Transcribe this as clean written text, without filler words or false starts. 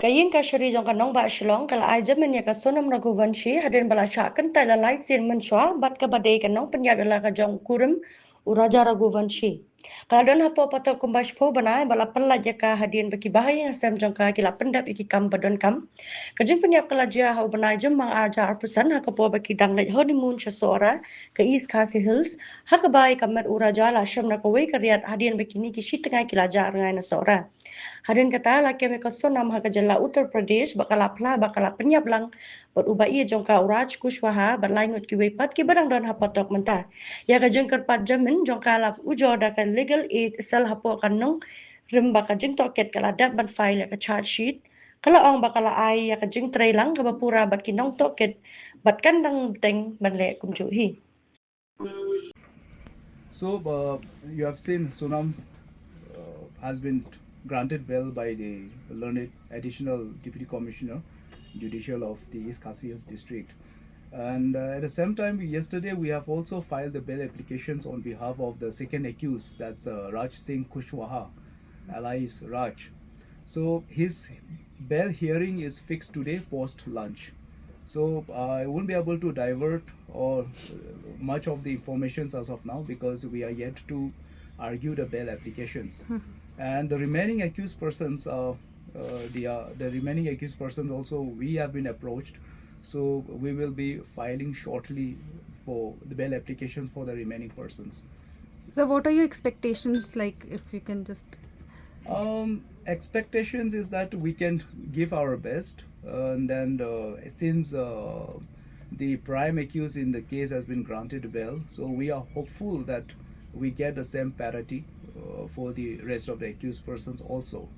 Kaying Kashari jong kanong ba Shillong kala ai jamin ya ka Sonam Raghuvanshi hadin bala sha kan tai la lai sin man shwa bat ka badai kanong Pyniap la ka jong kurum uraja Raghuvanshi. Kala don hapo pato kumbash po banai bala palla jaka hadin baki bahaya sam jong ka kila pendap iki kam badon kam. Kajing Pyniap kala jia hau banai jom mang arja arpusan ha kapo baki dang lai honeymoon sha sora ka East Khasi Hills ha ka bai kamat uraja la sham na ko wei kariat hadin baki ni ki shit ngai kila jar ngai na sora. Hadin kata la keme ka Sonam ha ka jala Uttar Pradesh bakala pla bakala Pyniap lang bat uba ia jongka uraj kushwaha bat laingut ki wepat ki barang don hapotok menta ya ka jengker pat jamin jongka la ujo da ka legal aid sel hapo kanong rim baka jeng toket kala dak ban file ya ka charge sheet kala ong bakala ai ya ka jeng tray lang ka bapura bat kinong toket bat kandang teng ban le kumju hi. So, you have seen Sonam has been granted bail by the learned additional deputy commissioner, judicial of the East Khasi Hills district. And at the same time, yesterday we have also filed the bail applications on behalf of the second accused, that's Raj Singh Kushwaha, alias Raj. So his bail hearing is fixed today post lunch. So I won't be able to divert or much of the informations as of now because we are yet to argue the bail applications. And the remaining accused persons, the remaining accused persons also we have been approached. So we will be filing shortly for the bail applications for the remaining persons. So what are your expectations, like, if you can just... Expectations is that we can give our best, and then since the prime accused in the case has been granted bail, so we are hopeful that we get the same parity for the rest of the accused persons also.